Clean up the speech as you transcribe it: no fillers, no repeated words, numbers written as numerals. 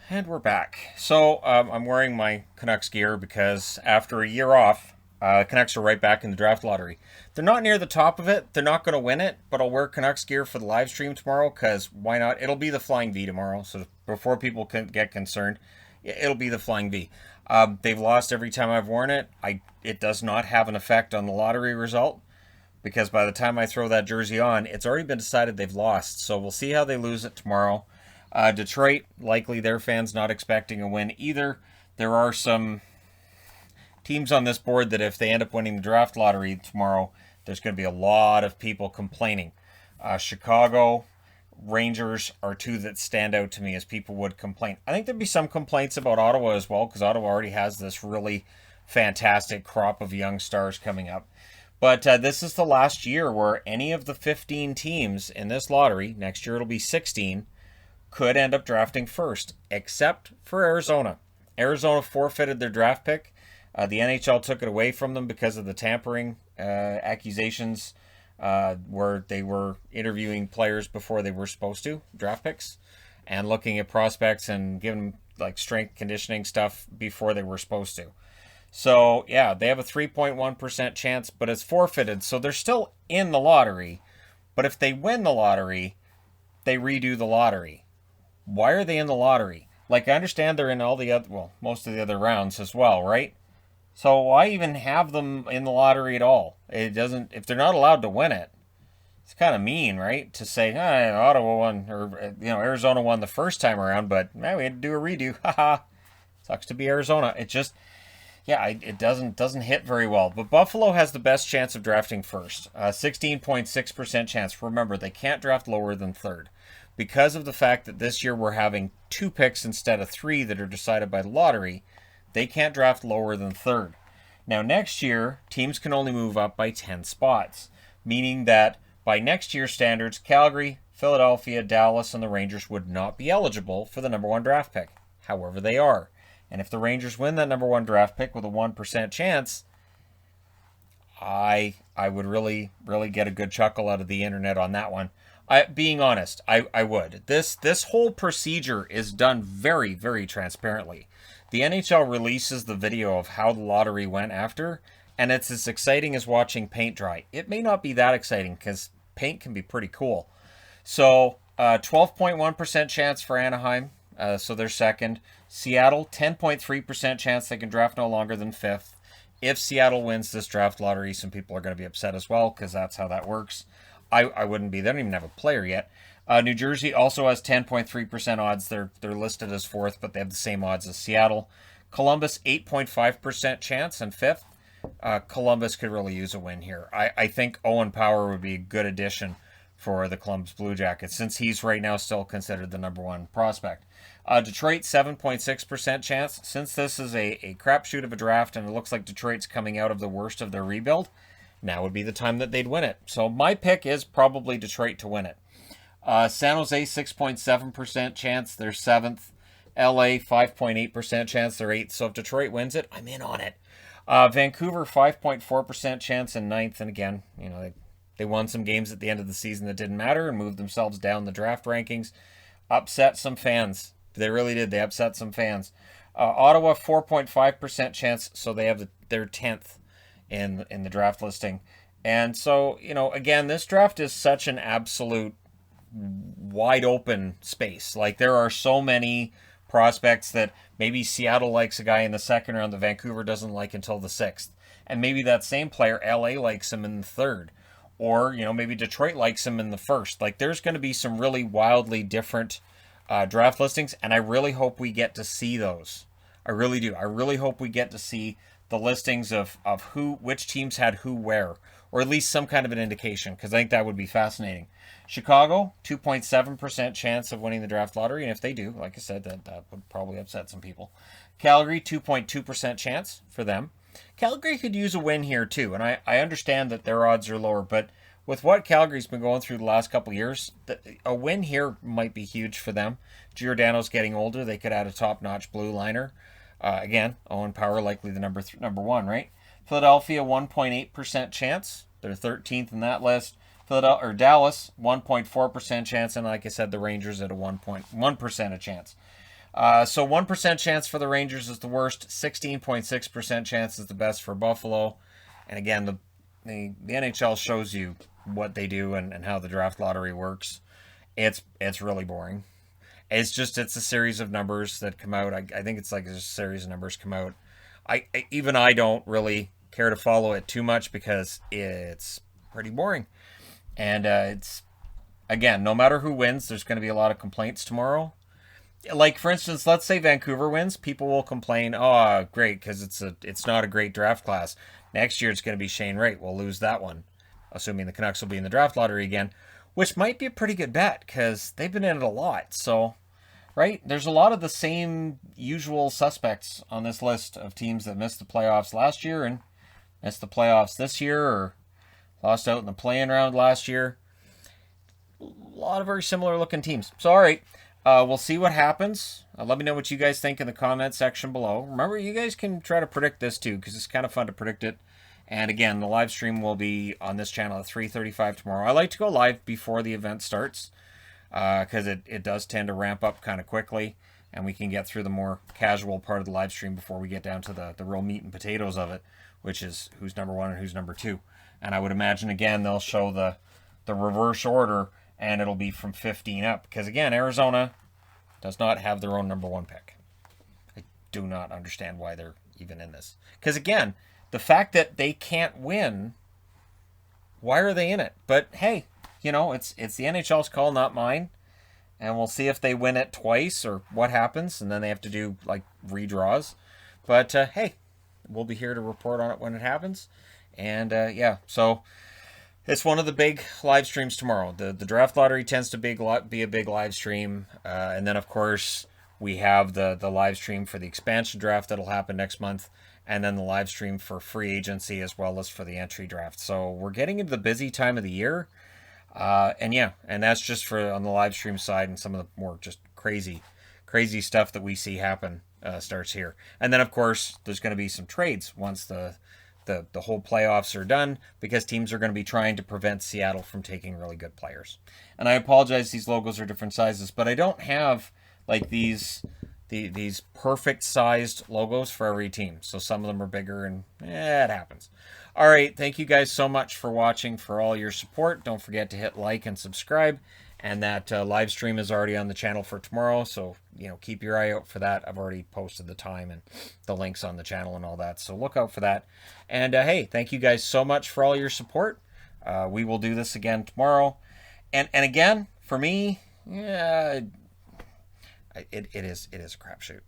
And we're back. So I'm wearing my Canucks gear because after a year off, Canucks are right back in the draft lottery. They're not near the top of it. They're not going to win it, but I'll wear Canucks gear for the live stream tomorrow because why not? It'll be the Flying V tomorrow. So before people can get concerned, it'll be the Flying V. They've lost every time I've worn it. It does not have an effect on the lottery result because by the time I throw that jersey on, it's already been decided they've lost. So we'll see how they lose it tomorrow. Detroit, likely their fans not expecting a win either. There are some teams on this board that if they end up winning the draft lottery tomorrow, there's going to be a lot of people complaining. Chicago, Rangers are two that stand out to me as people would complain. I think there'd be some complaints about Ottawa as well because Ottawa already has this really fantastic crop of young stars coming up. But this is the last year where any of the 15 teams in this lottery, next year it'll be 16, could end up drafting first, except for Arizona. Arizona forfeited their draft pick. The NHL took it away from them because of the tampering accusations where they were interviewing players before they were supposed to, draft picks, and looking at prospects and giving like strength conditioning stuff before they were supposed to. So, yeah, they have a 3.1% chance, but it's forfeited. So they're still in the lottery. But if they win the lottery, they redo the lottery. Why are they in the lottery? Like, I understand they're in all the other, well, most of the other rounds as well, right? So why even have them in the lottery at all? It doesn't, if they're not allowed to win it, it's kind of mean, right? To say, Ottawa won, or, Arizona won the first time around, but, we had to do a redo. Haha. Sucks to be Arizona. It just, it doesn't hit very well. But Buffalo has the best chance of drafting first. 16.6% chance. Remember, they can't draft lower than third. Because of the fact that this year we're having 2 picks instead of 3 that are decided by the lottery, they can't draft lower than third. Now, next year, teams can only move up by 10 spots, meaning that by next year's standards, Calgary, Philadelphia, Dallas, and the Rangers would not be eligible for the number 1 draft pick. However, they are. And if the Rangers win that number 1 draft pick with a 1% chance, I would really, really get a good chuckle out of the internet on that one. Being honest, I would. This whole procedure is done very, very transparently. The NHL releases the video of how the lottery went after, and it's as exciting as watching paint dry. It may not be that exciting because paint can be pretty cool. So, 12.1% chance for Anaheim, so they're second. Seattle, 10.3% chance they can draft no longer than fifth. If Seattle wins this draft lottery, some people are going to be upset as well because that's how that works. I wouldn't be. They don't even have a player yet. New Jersey also has 10.3% odds. They're listed as fourth, but they have the same odds as Seattle. Columbus, 8.5% chance and fifth. Columbus could really use a win here. I think Owen Power would be a good addition for the Columbus Blue Jackets since he's right now still considered the number 1 prospect. Detroit, 7.6% chance. Since this is a crapshoot of a draft and it looks like Detroit's coming out of the worst of their rebuild, now would be the time that they'd win it. So my pick is probably Detroit to win it. San Jose, 6.7% chance. They're 7th. LA, 5.8% chance. They're 8th. So if Detroit wins it, I'm in on it. Vancouver, 5.4% chance and 9th. And again, they won some games at the end of the season that didn't matter and moved themselves down the draft rankings. Upset some fans. They really did. They upset some fans. Ottawa, 4.5% chance. So they have their 10th. In the draft listing. And so, again, this draft is such an absolute wide open space. Like, there are so many prospects that maybe Seattle likes a guy in the second round that Vancouver doesn't like until the 6th. And maybe that same player, LA likes him in the 3rd. Or, maybe Detroit likes him in the 1st. Like, there's going to be some really wildly different draft listings, and I really hope we get to see those. I really do. I really hope we get to see the listings of which teams had who where, or at least some kind of an indication, because I think that would be fascinating. Chicago, 2.7% chance of winning the draft lottery, and if they do, like I said, that would probably upset some people. Calgary, 2.2% chance for them. Calgary could use a win here too, and I understand that their odds are lower, but with what Calgary's been going through the last couple of years, a win here might be huge for them. Giordano's getting older. They could add a top-notch blue liner. Again, Owen Power likely the number 1, right? Philadelphia, 1.8% chance. They're 13th in that list. Dallas, 1.4% chance. And like I said, the Rangers at a 1.1% chance. So 1% chance for the Rangers is the worst. 16.6% chance is the best for Buffalo. And again, the NHL shows you what they do and how the draft lottery works. It's really boring. It's a series of numbers that come out. I think it's like a series of numbers come out. I don't really care to follow it too much because it's pretty boring. And it's, again, no matter who wins, there's going to be a lot of complaints tomorrow. Like, for instance, let's say Vancouver wins, people will complain, oh, great, because it's not a great draft class. Next year it's going to be Shane Wright. We'll lose that one, assuming the Canucks will be in the draft lottery again, which might be a pretty good bet because they've been in it a lot. So, right, there's a lot of the same usual suspects on this list of teams that missed the playoffs last year and missed the playoffs this year or lost out in the play-in round last year. A lot of very similar looking teams. So, all right. We'll see what happens. Let me know what you guys think in the comment section below. Remember, you guys can try to predict this too, because it's kind of fun to predict it. And again, the live stream will be on this channel at 3:35 tomorrow. I like to go live before the event starts, because it does tend to ramp up kind of quickly, and we can get through the more casual part of the live stream before we get down to the real meat and potatoes of it, which is who's number 1 and who's number 2. And I would imagine, again, they'll show the reverse order, and it'll be from 15 up. Because, again, Arizona does not have their own number 1 pick. I do not understand why they're even in this. Because, again, the fact that they can't win, why are they in it? But, hey, it's the NHL's call, not mine. And we'll see if they win it twice or what happens. And then they have to do, like, redraws. But, hey, we'll be here to report on it when it happens. And, yeah, so it's one of the big live streams tomorrow. The draft lottery tends to be a big live stream. And then, of course, we have the live stream for the expansion draft that'll happen next month. And then the live stream for free agency as well as for the entry draft. So we're getting into the busy time of the year. And that's just for on the live stream side, and some of the more just crazy stuff that we see happen starts here. And then, of course, there's going to be some trades once the whole playoffs are done, because teams are going to be trying to prevent Seattle from taking really good players. And I apologize, these logos are different sizes, but I don't have like these perfect sized logos for every team. So some of them are bigger, and it happens. All right, thank you guys so much for watching, for all your support. Don't forget to hit like and subscribe. And that live stream is already on the channel for tomorrow, so keep your eye out for that. I've already posted the time and the links on the channel and all that, so look out for that. And hey, thank you guys so much for all your support. We will do this again tomorrow. And again, for me, yeah, it is a crapshoot.